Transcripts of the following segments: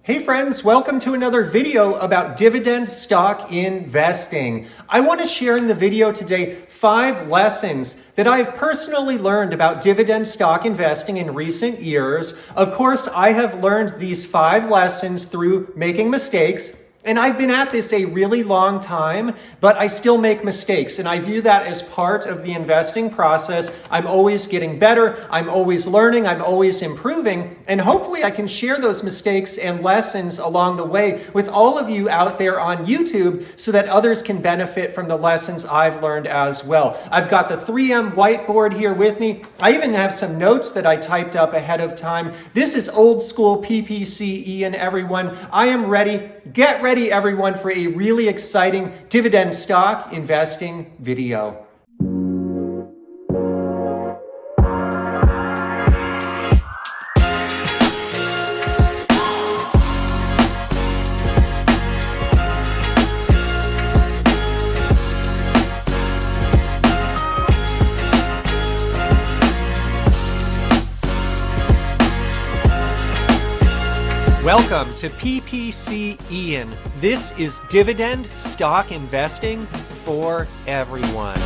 Hey friends, welcome to another video about dividend stock investing. I want to share in the video today 5 lessons that I have personally learned about dividend stock investing in recent years. Of course, I have learned these 5 lessons through making mistakes. And I've been at this a really long time, but I still make mistakes. And I view that as part of the investing process. I'm always getting better. I'm always learning. I'm always improving. And hopefully I can share those mistakes and lessons along the way with all of you out there on YouTube so that others can benefit from the lessons I've learned as well. I've got the 3M whiteboard here with me. I even have some notes that I typed up ahead of time. This is old school PPC, and everyone. I am ready. Get ready, everyone, for a really exciting dividend stock investing video. Welcome to PPC Ian. This is dividend stock investing for everyone.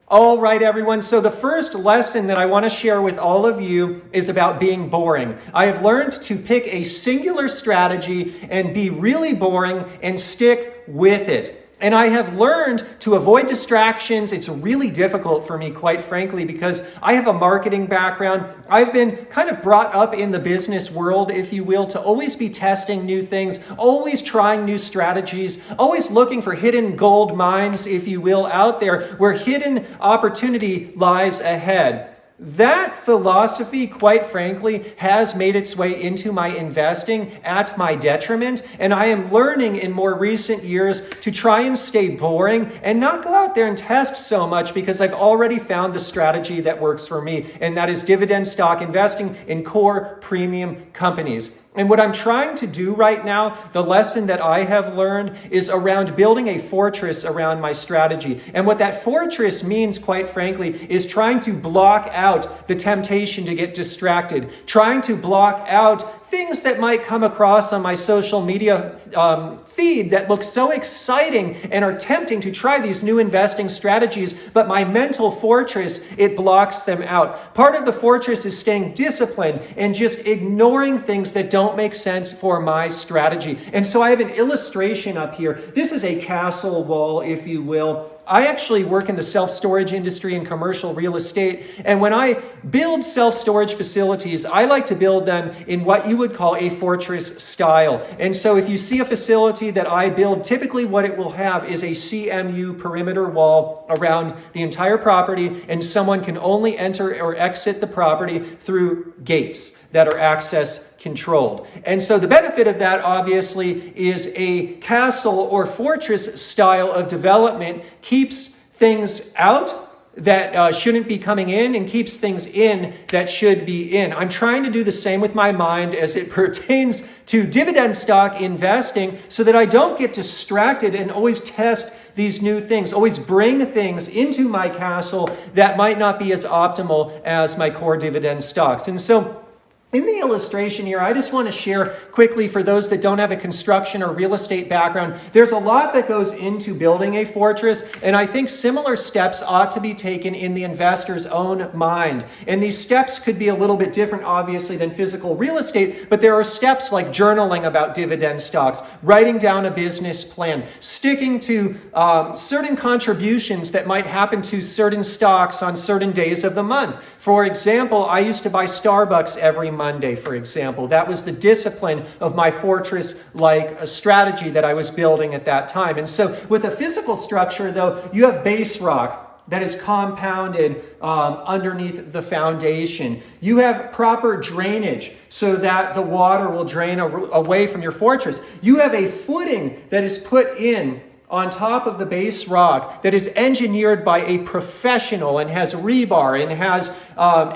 All right, everyone. So the first lesson that I want to share with all of you is about being boring. I have learned to pick a singular strategy and be really boring and stick with it. And I have learned to avoid distractions. It's really difficult for me, quite frankly, because I have a marketing background. I've been kind of brought up in the business world, if you will, to always be testing new things, always trying new strategies, always looking for hidden gold mines, if you will, out there where hidden opportunity lies ahead. That philosophy, quite frankly, has made its way into my investing at my detriment, and I am learning in more recent years to try and stay boring and not go out there and test so much because I've already found the strategy that works for me, and that is dividend stock investing in core premium companies. And what I'm trying to do right now, the lesson that I have learned, is around building a fortress around my strategy. And what that fortress means, quite frankly, is trying to block out the temptation to get distracted, trying to block out things that might come across on my social media feed that look so exciting and are tempting to try these new investing strategies, but my mental fortress, it blocks them out. Part of the fortress is staying disciplined and just ignoring things that don't make sense for my strategy. And so I have an illustration up here. This is a castle wall, if you will. I actually work in the self-storage industry and commercial real estate. And when I build self-storage facilities, I like to build them in what you would call a fortress style. And so if you see a facility that I build, typically what it will have is a CMU perimeter wall around the entire property, and someone can only enter or exit the property through gates that are access controlled. And so the benefit of that, obviously, is a castle or fortress style of development keeps things out that shouldn't be coming in and keeps things in that should be in. I'm trying to do the same with my mind as it pertains to dividend stock investing so that I don't get distracted and always test these new things, always bring things into my castle that might not be as optimal as my core dividend stocks. And so in the illustration here, I just want to share quickly for those that don't have a construction or real estate background, there's a lot that goes into building a fortress, and I think similar steps ought to be taken in the investor's own mind. And these steps could be a little bit different, obviously, than physical real estate, but there are steps like journaling about dividend stocks, writing down a business plan, sticking to certain contributions that might happen to certain stocks on certain days of the month. For example, I used to buy Starbucks every Monday, for example. That was the discipline of my fortress-like strategy that I was building at that time. And so with a physical structure, though, you have base rock that is compounded underneath the foundation. You have proper drainage so that the water will drain away from your fortress. You have a footing that is put in on top of the base rock that is engineered by a professional and has rebar and has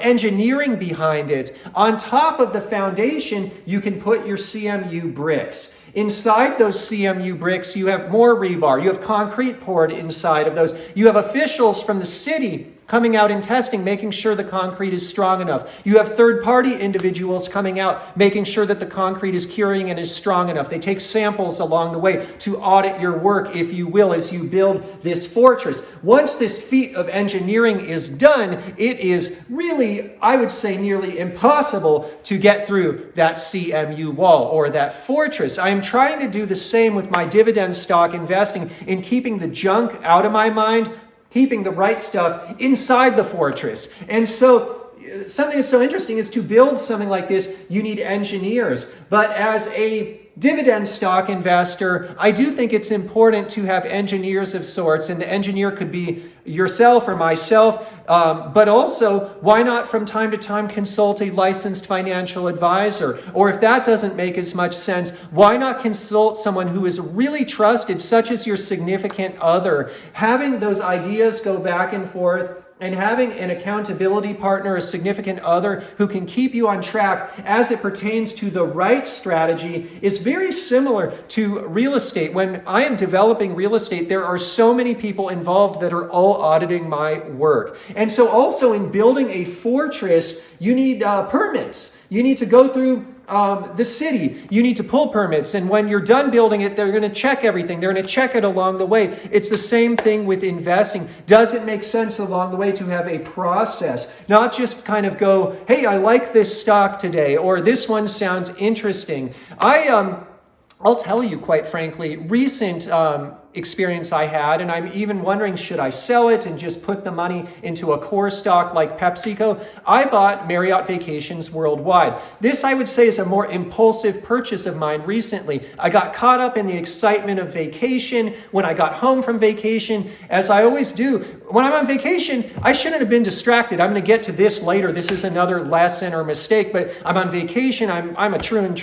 engineering behind it. On top of the foundation, you can put your CMU bricks. Inside those CMU bricks, you have more rebar. You have concrete poured inside of those. You have officials from the city coming out and testing, making sure the concrete is strong enough. You have third-party individuals coming out, making sure that the concrete is curing and is strong enough. They take samples along the way to audit your work, if you will, as you build this fortress. Once this feat of engineering is done, it is really, I would say, nearly impossible to get through that CMU wall or that fortress. I am trying to do the same with my dividend stock investing in keeping the junk out of my mind, keeping the right stuff inside the fortress. And so something that's so interesting is to build something like this, you need engineers. But as a dividend stock investor, I do think it's important to have engineers of sorts, and the engineer could be yourself or myself, but also, why not from time to time consult a licensed financial advisor? Or if that doesn't make as much sense, why not consult someone who is really trusted, such as your significant other? Having those ideas go back and forth, and having an accountability partner, a significant other who can keep you on track as it pertains to the right strategy is very similar to real estate. When I am developing real estate, there are so many people involved that are all auditing my work. And so also in building a fortress, you need permits. You need to go through the city. You need to pull permits, and when you're done building it, they're going to check everything. They're going to check it along the way. It's the same thing with investing. Does it make sense along the way to have a process, not just kind of go, hey, I like this stock today, or this one sounds interesting. I'll tell you, quite frankly, recent experience I had, and I'm even wondering, should I sell it and just put the money into a core stock like PepsiCo? I bought Marriott Vacations Worldwide. This, I would say, is a more impulsive purchase of mine recently. I got caught up in the excitement of vacation when I got home from vacation, as I always do. When I'm on vacation, I shouldn't have been distracted. I'm going to get to this later. This is another lesson or mistake, but I'm on vacation. I'm a true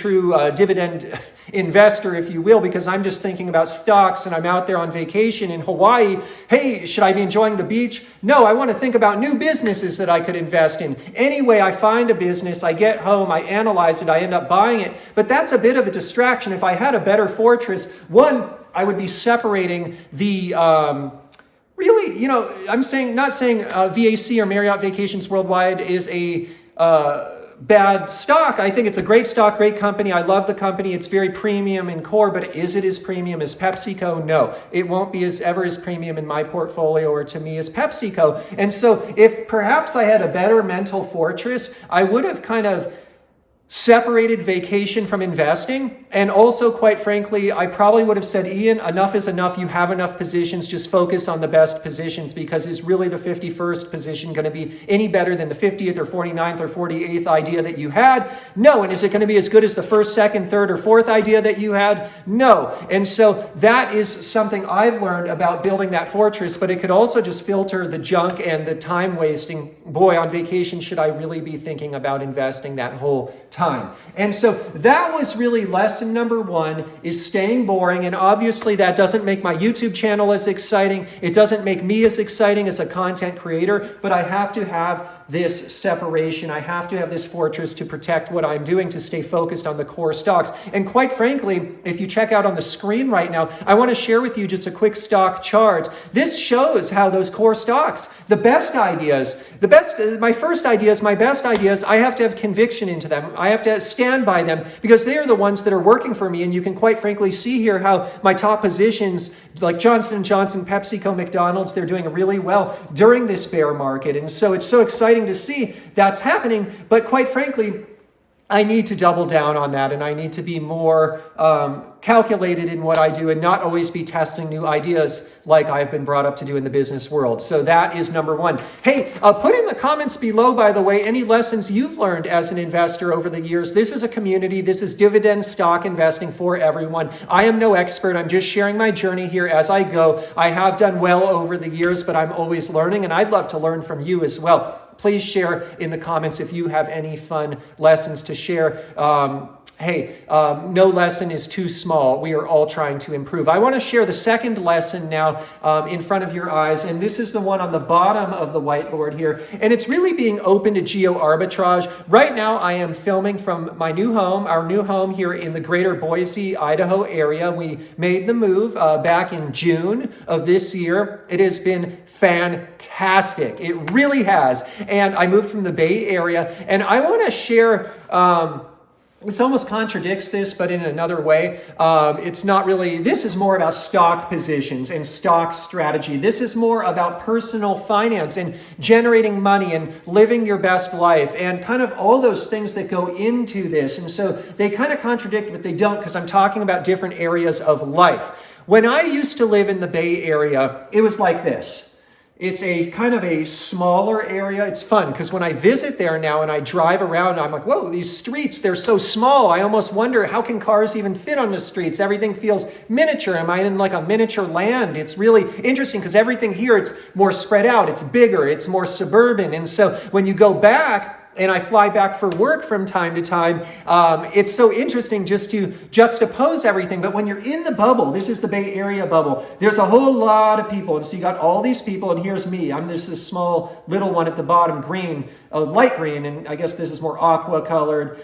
dividend investor, if you will, because I'm just thinking about stocks and I'm out there on vacation in Hawaii. Hey, should I be enjoying the beach? No, I want to think about new businesses that I could invest in. Anyway, I find a business, I get home, I analyze it, I end up buying it. But that's a bit of a distraction. If I had a better fortress, one, I would be separating the really, I'm not saying VAC or Marriott Vacations Worldwide is a bad stock. I think it's a great stock, great company. I love the company. It's very premium in core, but is it as premium as PepsiCo? No, it won't be ever as premium in my portfolio or to me as PepsiCo. And so if perhaps I had a better mental fortress, I would have kind of separated vacation from investing. And also, quite frankly, I probably would have said, Ian, enough is enough. You have enough positions. Just focus on the best positions, because is really the 51st position going to be any better than the 50th or 49th or 48th idea that you had? No. And is it going to be as good as the first, second, third, or fourth idea that you had? No. And so that is something I've learned about building that fortress, but it could also just filter the junk and the time wasting. Boy, on vacation, should I really be thinking about investing that whole time? And so that was really lesson number one, is staying boring. And obviously that doesn't make my YouTube channel as exciting. It doesn't make me as exciting as a content creator, but I have to have this separation. I have to have this fortress to protect what I'm doing, to stay focused on the core stocks. And quite frankly, if you check out on the screen right now, I want to share with you just a quick stock chart. This shows how those core stocks, the best ideas, my best ideas, I have to have conviction into them. I have to stand by them because they are the ones that are working for me. And you can quite frankly see here how my top positions, like Johnson & Johnson, PepsiCo, McDonald's, they're doing really well during this bear market. And so it's so exciting to see that's happening. But quite frankly, I need to double down on that, and I need to be more calculated in what I do and not always be testing new ideas like I've been brought up to do in the business world. So that is number one. Hey, put in the comments below, by the way, any lessons you've learned as an investor over the years. This is a community. This is dividend stock investing for everyone. I am no expert. I'm just sharing my journey here as I go. I have done well over the years, but I'm always learning, and I'd love to learn from you as well. Please share in the comments if you have any fun lessons to share. hey, no lesson is too small. We are all trying to improve. I want to share the second lesson now in front of your eyes, and this is the one on the bottom of the whiteboard here, and it's really being open to geo-arbitrage. Right now, I am filming from my new home, our new home here in the greater Boise, Idaho area. We made the move back in June of this year. It has been fantastic. It really has. And I moved from the Bay Area, and I want to share... this almost contradicts this, but in another way. It's not really, this is more about stock positions and stock strategy. This is more about personal finance and generating money and living your best life and kind of all those things that go into this. And so they kind of contradict, but they don't, because I'm talking about different areas of life. When I used to live in the Bay Area, it was like this. It's a kind of a smaller area. It's fun because when I visit there now and I drive around, I'm like, whoa, these streets, they're so small. I almost wonder, how can cars even fit on the streets? Everything feels miniature. Am I in like a miniature land? It's really interesting because everything here, it's more spread out. It's bigger. It's more suburban. And so when you go back, and I fly back for work from time to time, it's so interesting just to juxtapose everything. But when you're in the bubble, this is the Bay Area bubble, there's a whole lot of people. And so you got all these people, and here's me. I'm this small little one at the bottom, green, light green, and I guess this is more aqua colored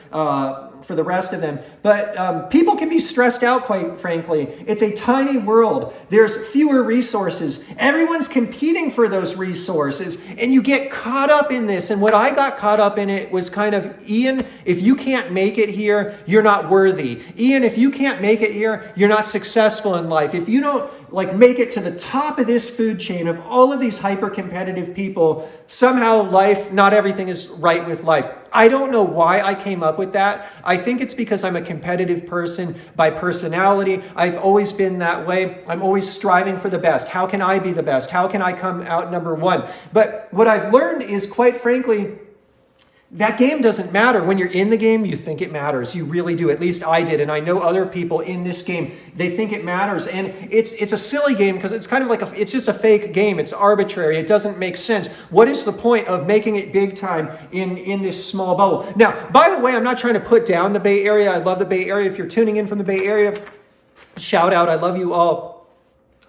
for the rest of them. But people can be stressed out, quite frankly. It's a tiny world. There's fewer resources. Everyone's competing for those resources, and you get caught up in this. And what I got caught up in it was kind of, Ian, if you can't make it here, you're not worthy. Ian, if you can't make it here, you're not successful in life. If you don't make it to the top of this food chain of all of these hyper-competitive people, somehow life, not everything is right with life. I don't know why I came up with that. I think it's because I'm a competitive person by personality. I've always been that way. I'm always striving for the best. How can I be the best? How can I come out number one? But what I've learned is, quite frankly, that game doesn't matter. When you're in the game, you think it matters. You really do. At least I did. And I know other people in this game, they think it matters. And it's a silly game because it's kind of like it's just a fake game. It's arbitrary. It doesn't make sense. What is the point of making it big time in this small bubble? Now, by the way, I'm not trying to put down the Bay Area. I love the Bay Area. If you're tuning in from the Bay Area, shout out. I love you all.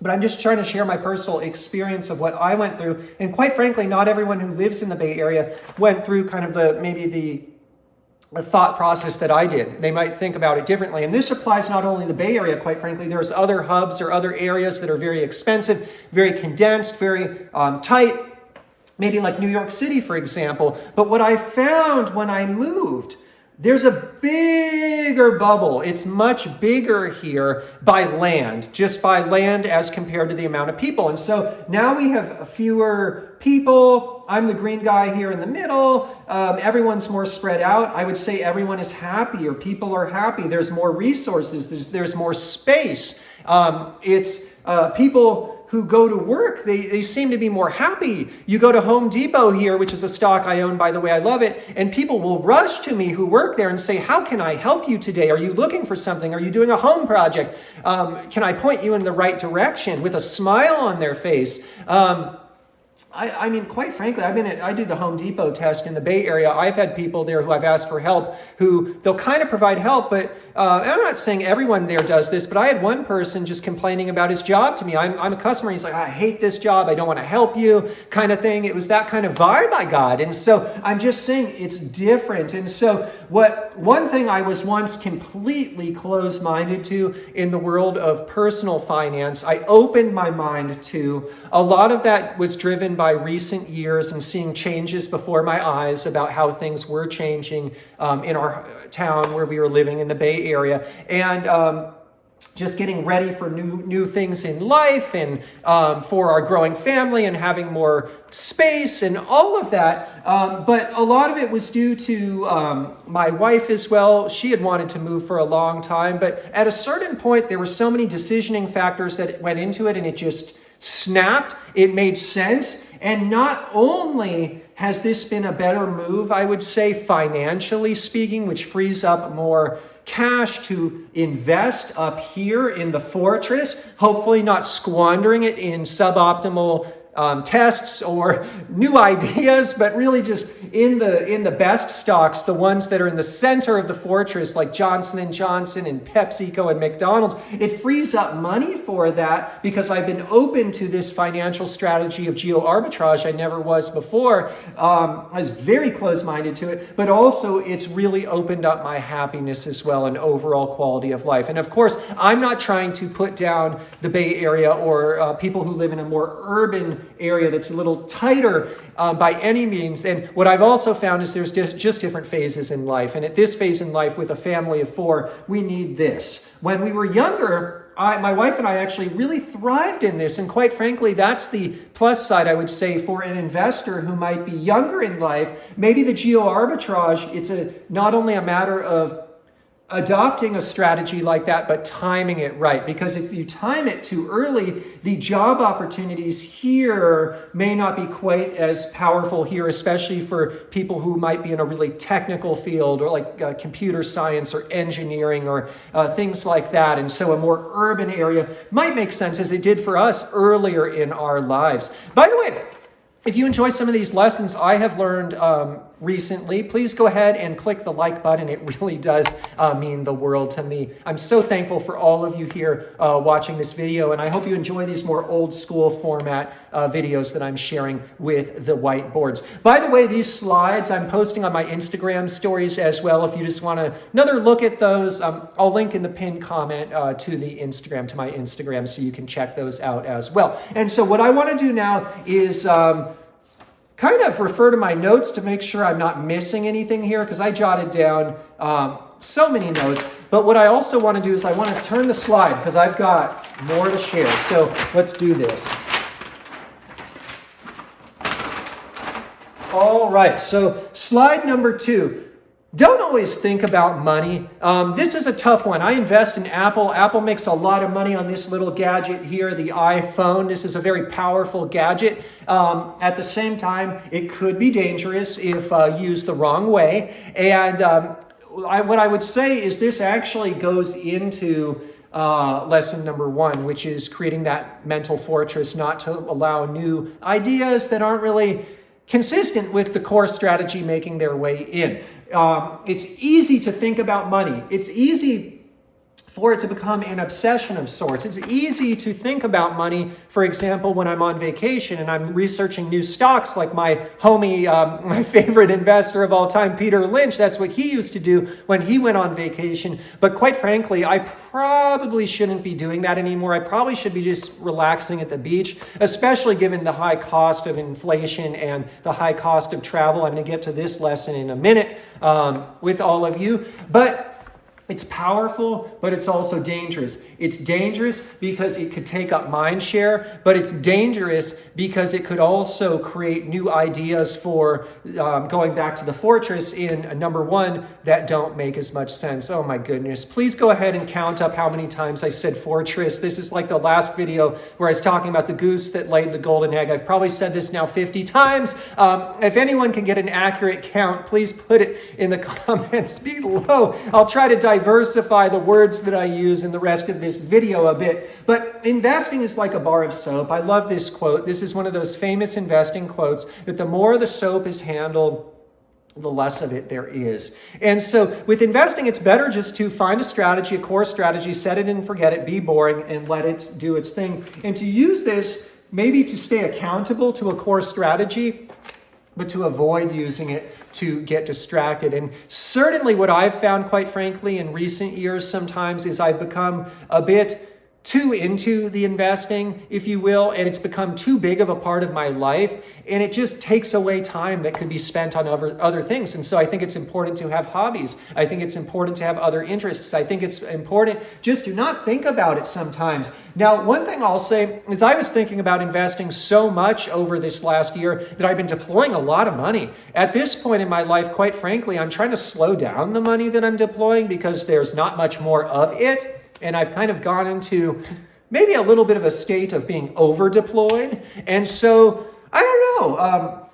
But I'm just trying to share my personal experience of what I went through. And quite frankly, not everyone who lives in the Bay Area went through kind of the thought process that I did. They might think about it differently. And this applies not only to the Bay Area, quite frankly. There's other hubs or other areas that are very expensive, very condensed, very tight. Maybe like New York City, for example. But what I found when I moved, there's a bigger bubble. It's much bigger here by land, just by land as compared to the amount of people. And so now we have fewer people. I'm the green guy here in the middle. Everyone's more spread out. I would say everyone is happy, or people are happy. There's more resources. There's more space. It's people who go to work, they seem to be more happy. You go to Home Depot here, which is a stock I own, by the way, I love it, and people will rush to me who work there and say, how can I help you today? Are you looking for something? Are you doing a home project? Can I point you in the right direction, with a smile on their face? I mean, quite frankly, I do the Home Depot test in the Bay Area. I've had people there who I've asked for help who they'll kind of provide help, but I'm not saying everyone there does this, but I had one person just complaining about his job to me. I'm a customer. He's like, I hate this job. I don't want to help you, kind of thing. It was that kind of vibe I got. And so I'm just saying it's different. And so one thing I was once completely closed-minded to in the world of personal finance, I opened my mind to. A lot of that was driven by recent years and seeing changes before my eyes about how things were changing in our town where we were living in the Bay Area, and just getting ready for new things in life, and for our growing family and having more space and all of that. But a lot of it was due to my wife as well. She had wanted to move for a long time, but at a certain point, there were so many decisioning factors that went into it, and it just snapped. It made sense. And not only has this been a better move, I would say financially speaking, which frees up more cash to invest up here in the fortress, hopefully not squandering it in suboptimal tests or new ideas, but really just in the best stocks, the ones that are in the center of the fortress, like Johnson & Johnson and PepsiCo and McDonald's. It frees up money for that because I've been open to this financial strategy of geo-arbitrage. I never was before. I was very close-minded to it, but also it's really opened up my happiness as well and overall quality of life. And of course, I'm not trying to put down the Bay Area or people who live in a more urban area that's a little tighter by any means. And what I've also found is there's just different phases in life. And at this phase in life with a family of 4, we need this. When we were younger, my wife and I actually really thrived in this. And quite frankly, that's the plus side, I would say, for an investor who might be younger in life. Maybe the geo-arbitrage, it's not only a matter of adopting a strategy like that, but timing it right. Because if you time it too early, the job opportunities here may not be quite as powerful here, especially for people who might be in a really technical field or like computer science or engineering or things like that. And so a more urban area might make sense, as it did for us earlier in our lives. By the way, if you enjoy some of these lessons I have learned recently, please go ahead and click the like button. It really does mean the world to me. I'm so thankful for all of you here watching this video, and I hope you enjoy these more old school format videos that I'm sharing with the whiteboards. By the way, these slides I'm posting on my Instagram stories as well. If you just want another look at those, I'll link in the pinned comment to my Instagram, so you can check those out as well. And so what I want to do now is kind of refer to my notes to make sure I'm not missing anything here, because I jotted down so many notes. But what I also want to do is I want to turn the slide, because I've got more to share. So let's do this. All right, so slide number 2. Don't always think about money. This is a tough one. I invest in Apple. Apple makes a lot of money on this little gadget here, the iPhone. This is a very powerful gadget. At the same time, it could be dangerous if used the wrong way. And what I would say is this actually goes into lesson number 1, which is creating that mental fortress, not to allow new ideas that aren't really consistent with the core strategy making their way in. It's easy to think about money. It's easy for it to become an obsession of sorts. It's easy to think about money, for example, when I'm on vacation and I'm researching new stocks, like my homie, my favorite investor of all time, Peter Lynch. That's what he used to do when he went on vacation. But quite frankly, I probably shouldn't be doing that anymore. I probably should be just relaxing at the beach, especially given the high cost of inflation and the high cost of travel. I'm going to get to this lesson in a minute with all of you. But it's powerful, but it's also dangerous. It's dangerous because it could take up mind share, but it's dangerous because it could also create new ideas for going back to the fortress in number 1 that don't make as much sense. Oh my goodness. Please go ahead and count up how many times I said fortress. This is like the last video where I was talking about the goose that laid the golden egg. I've probably said this now 50 times. If anyone can get an accurate count, please put it in the comments below. I'll try to diversify the words that I use in the rest of this video a bit. But investing is like a bar of soap. I love this quote. This is one of those famous investing quotes, that the more the soap is handled, the less of it there is. And so with investing, it's better just to find a strategy, a core strategy, set it and forget it, be boring, and let it do its thing. And to use this maybe to stay accountable to a core strategy, but to avoid using it to get distracted. And certainly what I've found, quite frankly, in recent years sometimes is I've become a bit too into the investing, if you will, and it's become too big of a part of my life, and it just takes away time that could be spent on other things. And so I think it's important to have hobbies. I think it's important to have other interests. I think it's important just to not think about it sometimes. Now, one thing I'll say is I was thinking about investing so much over this last year that I've been deploying a lot of money. At this point in my life, quite frankly, I'm trying to slow down the money that I'm deploying because there's not much more of it. And I've kind of gone into maybe a little bit of a state of being over deployed. And so, I don't know.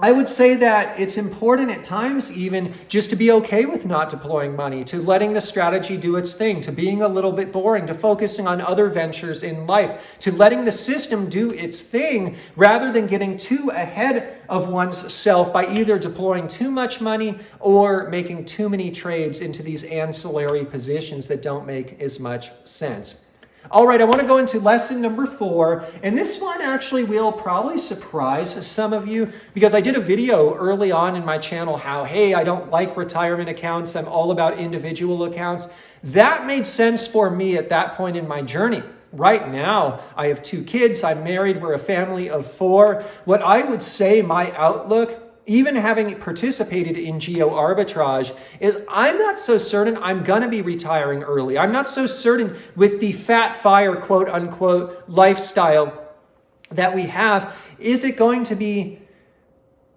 I would say that it's important at times even just to be okay with not deploying money, to letting the strategy do its thing, to being a little bit boring, to focusing on other ventures in life, to letting the system do its thing rather than getting too ahead of one's self by either deploying too much money or making too many trades into these ancillary positions that don't make as much sense. All right, I want to go into lesson number 4, and this one actually will probably surprise some of you because I did a video early on in my channel how, hey, I don't like retirement accounts, I'm all about individual accounts. That made sense for me at that point in my journey. Right now, I have 2 kids, I'm married, we're a family of 4. What I would say my outlook, even having participated in Geo-Arbitrage, is I'm not so certain I'm going to be retiring early. I'm not so certain with the fat fire, quote unquote, lifestyle that we have. Is it going to be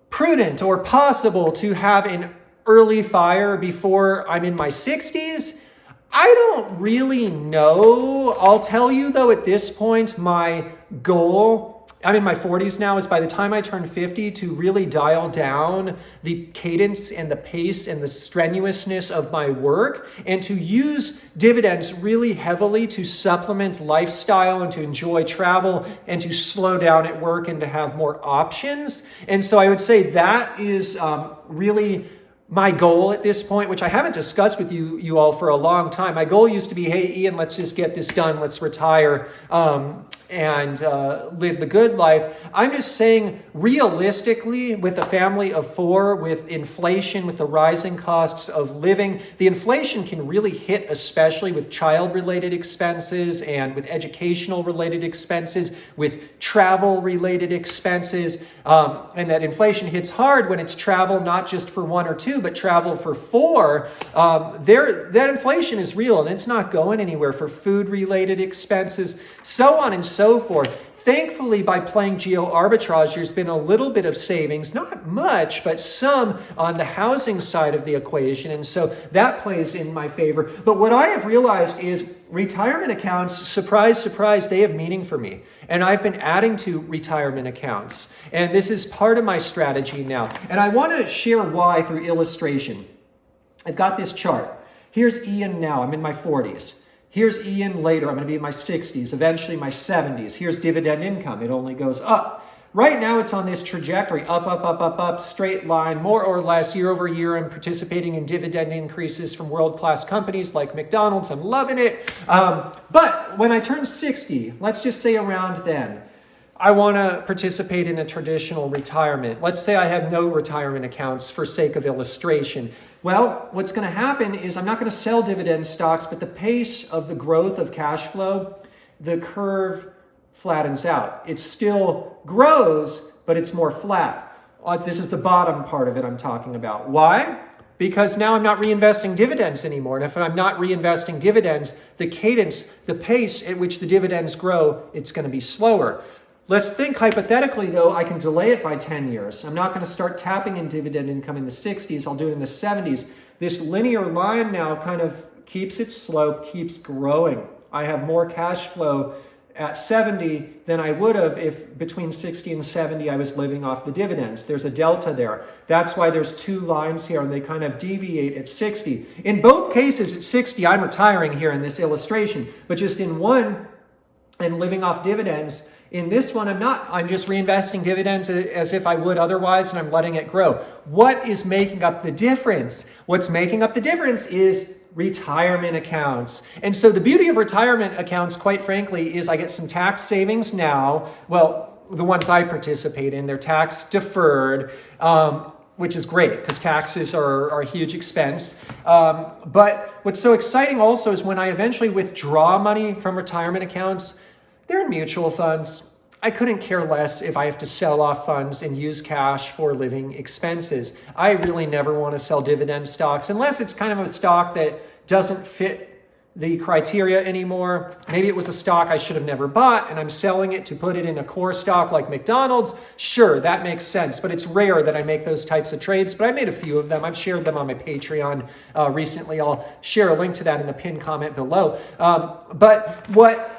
prudent or possible to have an early fire before I'm in my 60s? I don't really know. I'll tell you though, at this point, my goal, I'm in my 40s now, is by the time I turn 50 to really dial down the cadence and the pace and the strenuousness of my work and to use dividends really heavily to supplement lifestyle and to enjoy travel and to slow down at work and to have more options. And so I would say that is really my goal at this point, which I haven't discussed with you all for a long time. My goal used to be, hey, Ian, let's just get this done. Let's retire and live the good life. I'm just saying, realistically, with a family of 4, with inflation, with the rising costs of living, the inflation can really hit, especially with child-related expenses and with educational-related expenses, with travel-related expenses, and that inflation hits hard when it's travel not just for 1 or 2, but travel for 4. That inflation is real and it's not going anywhere for food-related expenses, so on and so forth. Thankfully, by playing Geo-Arbitrage, there's been a little bit of savings, not much, but some on the housing side of the equation. And so that plays in my favor. But what I have realized is retirement accounts, surprise, surprise, they have meaning for me. And I've been adding to retirement accounts. And this is part of my strategy now. And I want to share why through illustration. I've got this chart. Here's Ian now. I'm in my 40s. Here's Ian later. I'm going to be in my 60s, eventually my 70s. Here's dividend income. It only goes up. Right now, it's on this trajectory, up, up, up, up, up, straight line, more or less year over year. I'm participating in dividend increases from world-class companies like McDonald's. I'm loving it. But when I turn 60, let's just say around then, I want to participate in a traditional retirement. Let's say I have no retirement accounts for sake of illustration. Well, what's going to happen is I'm not going to sell dividend stocks, but the pace of the growth of cash flow, the curve flattens out. It still grows, but it's more flat. This is the bottom part of it I'm talking about. Why? Because now I'm not reinvesting dividends anymore. And if I'm not reinvesting dividends, the cadence, the pace at which the dividends grow, it's going to be slower. Let's think hypothetically, though, I can delay it by 10 years. I'm not going to start tapping in dividend income in the 60s. I'll do it in the 70s. This linear line now kind of keeps its slope, keeps growing. I have more cash flow at 70 than I would have if between 60 and 70 I was living off the dividends. There's a delta there. That's why there's 2 lines here and they kind of deviate at 60. In both cases at 60, I'm retiring here in this illustration, but just in one, I'm living off dividends. In this one, I'm not. I'm just reinvesting dividends as if I would otherwise, and I'm letting it grow. What is making up the difference? What's making up the difference is retirement accounts. And so the beauty of retirement accounts, quite frankly, is I get some tax savings now. Well, the ones I participate in, they're tax deferred, which is great because taxes are a huge expense. But what's so exciting also is when I eventually withdraw money from retirement accounts, they're in mutual funds. I couldn't care less if I have to sell off funds and use cash for living expenses. I really never want to sell dividend stocks unless it's kind of a stock that doesn't fit the criteria anymore. Maybe it was a stock I should have never bought and I'm selling it to put it in a core stock like McDonald's. Sure, that makes sense, but it's rare that I make those types of trades, but I made a few of them. I've shared them on my Patreon recently. I'll share a link to that in the pinned comment below. But what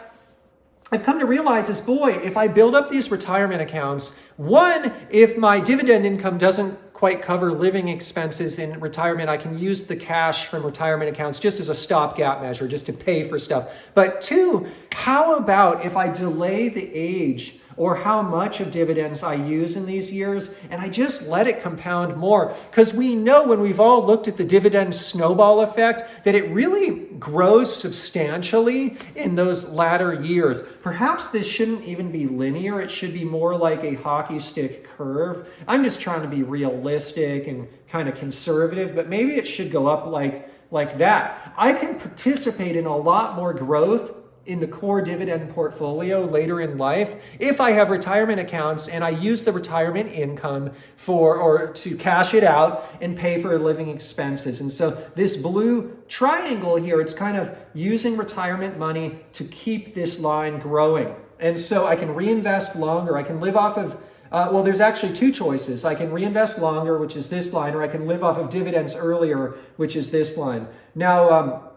I've come to realize is, boy, if I build up these retirement accounts, one, if my dividend income doesn't quite cover living expenses in retirement, I can use the cash from retirement accounts just as a stopgap measure, just to pay for stuff. But two, how about if I delay the age or how much of dividends I use in these years, and I just let it compound more? Because we know, when we've all looked at the dividend snowball effect, that it really grows substantially in those latter years. Perhaps this shouldn't even be linear. It should be more like a hockey stick curve. I'm just trying to be realistic and kind of conservative, but maybe it should go up like that. I can participate in a lot more growth in the core dividend portfolio later in life if I have retirement accounts and I use the retirement income to cash it out and pay for living expenses. And so this blue triangle here, it's kind of using retirement money to keep this line growing. And so I can reinvest longer. I can live off of well, there's actually two choices. I can reinvest longer, which is this line, or I can live off of dividends earlier, which is this line. Now,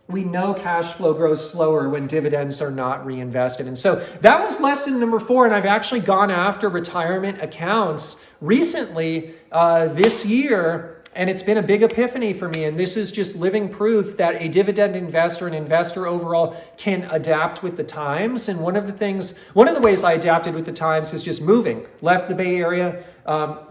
we know cash flow grows slower when dividends are not reinvested. And so that was lesson number 4. And I've actually gone after retirement accounts recently this year. And it's been a big epiphany for me. And this is just living proof that a dividend investor, an investor overall, can adapt with the times. And one of the ways I adapted with the times is just moving. Left the Bay Area,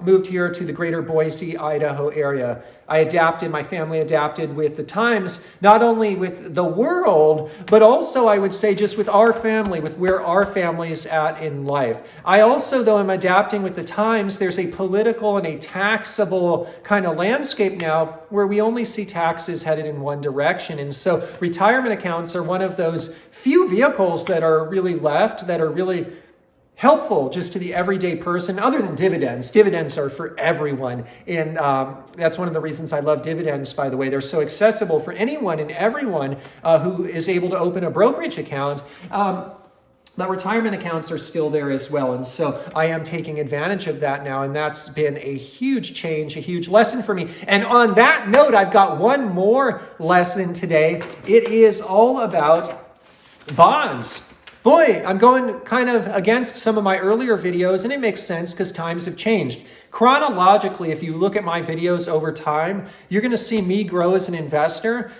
moved here to the greater Boise, Idaho area. My family adapted with the times, not only with the world, but also I would say just with our family, with where our family is at in life. I also, though, am adapting with the times. There's a political and a taxable kind of landscape now where we only see taxes headed in one direction. And so retirement accounts are one of those few vehicles that are really left, that are really helpful just to the everyday person, other than dividends. Dividends are for everyone. And that's one of the reasons I love dividends, by the way. They're so accessible for anyone and everyone who is able to open a brokerage account. But retirement accounts are still there as well. And so I am taking advantage of that now. And that's been a huge change, a huge lesson for me. And on that note, I've got one more lesson today. It is all about bonds. Boy, I'm going kind of against some of my earlier videos, and it makes sense because times have changed. Chronologically, if you look at my videos over time, you're going to see me grow as an investor,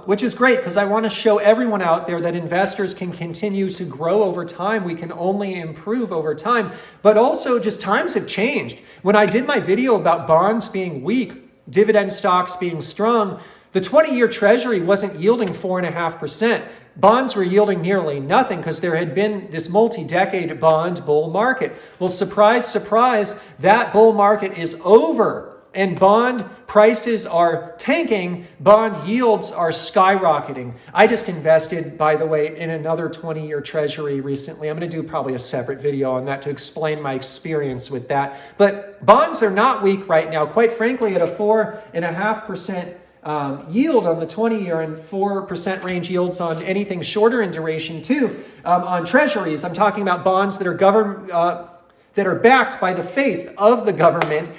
which is great because I want to show everyone out there that investors can continue to grow over time. We can only improve over time, but also just times have changed. When I did my video about bonds being weak, dividend stocks being strong, the 20-year Treasury wasn't yielding 4.5%. Bonds were yielding nearly nothing because there had been this multi-decade bond bull market. Well, surprise, surprise, that bull market is over and bond prices are tanking. Bond yields are skyrocketing. I just invested, by the way, in another 20-year Treasury recently. I'm going to do probably a separate video on that to explain my experience with that. But bonds are not weak right now. Quite frankly, at a 4.5% yield on the 20-year and 4% range yields on anything shorter in duration too. On treasuries, I'm talking about bonds that are backed by the faith of the government,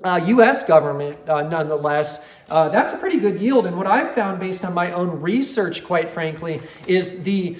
U.S. government nonetheless. That's a pretty good yield. And what I've found based on my own research, quite frankly, is the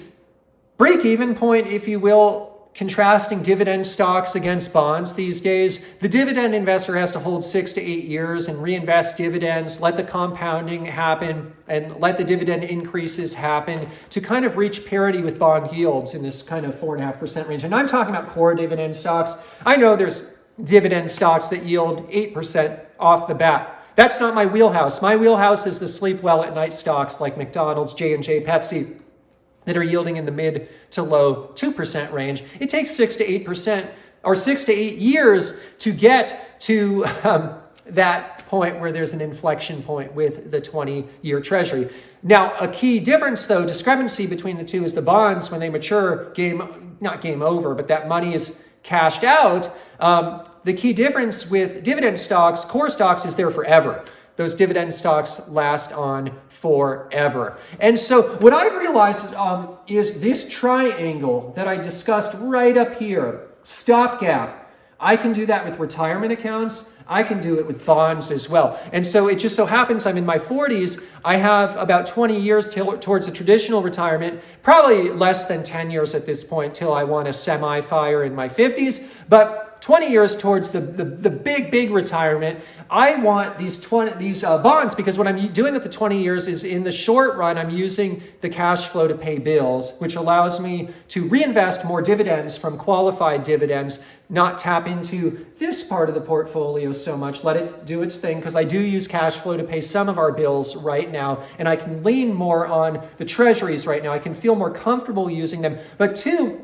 break-even point, if you will, contrasting dividend stocks against bonds these days. The dividend investor has to hold 6 to 8 years and reinvest dividends, let the compounding happen, and let the dividend increases happen to kind of reach parity with bond yields in this kind of 4.5% range. And I'm talking about core dividend stocks. I know there's dividend stocks that yield 8% off the bat. That's not my wheelhouse. My wheelhouse is the sleep well at night stocks like McDonald's, J&J, Pepsi, that are yielding in the mid to low 2% range. It takes 6 to 8% or 6 to 8 years to get to that point where there's an inflection point with the 20-year Treasury. Now, a key difference, though, discrepancy between the two is the bonds, when they mature, not game over, but that money is cashed out. The key difference with dividend stocks, core stocks, is they're forever. Those dividend stocks last on forever. And so what I've realized is this triangle that I discussed right up here, stopgap, I can do that with retirement accounts. I can do it with bonds as well. And so it just so happens I'm in my 40s. I have about 20 years towards a traditional retirement, probably less than 10 years at this point till I want a semi-fire in my 50s. But 20 years towards the big retirement. I want these bonds, because what I'm doing with the 20 years is in the short run, I'm using the cash flow to pay bills, which allows me to reinvest more dividends from qualified dividends, not tap into this part of the portfolio so much, let it do its thing, because I do use cash flow to pay some of our bills right now, and I can lean more on the treasuries right now. I can feel more comfortable using them. But two,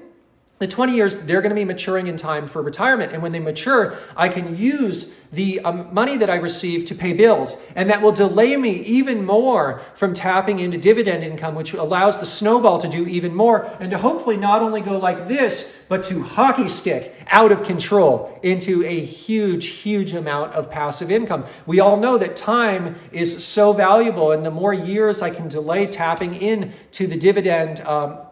the 20 years, they're going to be maturing in time for retirement. And when they mature, I can use the money that I receive to pay bills. And that will delay me even more from tapping into dividend income, which allows the snowball to do even more and to hopefully not only go like this, but to hockey stick out of control into a huge amount of passive income. We all know that time is so valuable, and the more years I can delay tapping into the dividend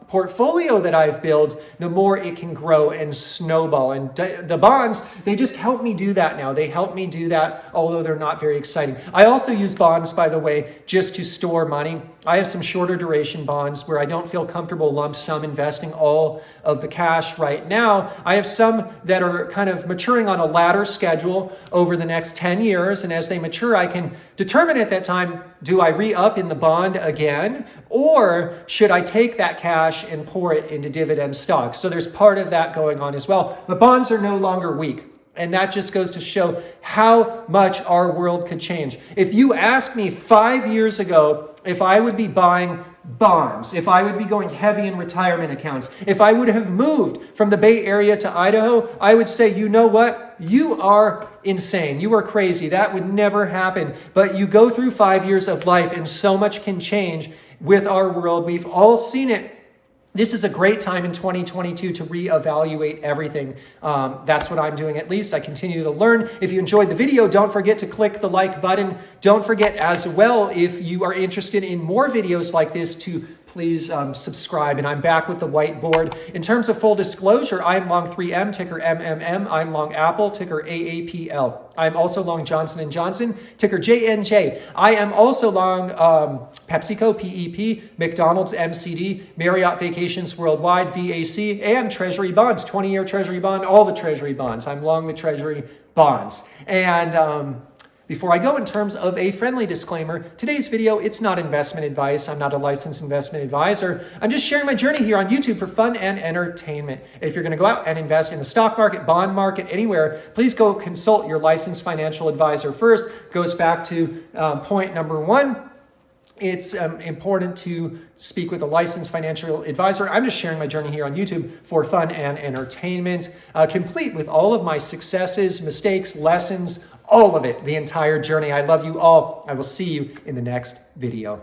portfolio that I've built, the more it can grow and snowball. And the bonds, they just help me do that now. They help me do that, although they're not very exciting. I also use bonds, by the way, just to store money. I have some shorter duration bonds where I don't feel comfortable lump sum investing all of the cash right now. I have some that are kind of maturing on a ladder schedule over the next 10 years. And as they mature, I can determine at that time, do I re-up in the bond again? Or should I take that cash and pour it into dividend stocks? So there's part of that going on as well. But bonds are no longer weak. And that just goes to show how much our world could change. If you asked me 5 years ago if I would be buying bonds, if I would be going heavy in retirement accounts, if I would have moved from the Bay Area to Idaho, I would say, you know what? You are insane. You are crazy. That would never happen. But you go through 5 years of life and so much can change with our world. We've all seen it. This is a great time in 2022 to reevaluate everything. That's what I'm doing, at least. I continue to learn. If you enjoyed the video, don't forget to click the like button. Don't forget as well, if you are interested in more videos like this, to please subscribe. And I'm back with the whiteboard. In terms of full disclosure, I'm long 3M, ticker MMM. I'm long Apple, ticker AAPL. I'm also long Johnson & Johnson, ticker JNJ. I am also long PepsiCo, PEP, McDonald's, MCD, Marriott Vacations Worldwide, VAC, and Treasury bonds, 20-year Treasury bond, all the Treasury bonds. I'm long the Treasury bonds. And before I go, in terms of a friendly disclaimer, today's video, it's not investment advice. I'm not a licensed investment advisor. I'm just sharing my journey here on YouTube for fun and entertainment. If you're going to go out and invest in the stock market, bond market, anywhere, please go consult your licensed financial advisor first. Goes back to point number one. It's important to speak with a licensed financial advisor. I'm just sharing my journey here on YouTube for fun and entertainment, complete with all of my successes, mistakes, lessons, all of it, the entire journey. I love you all. I will see you in the next video.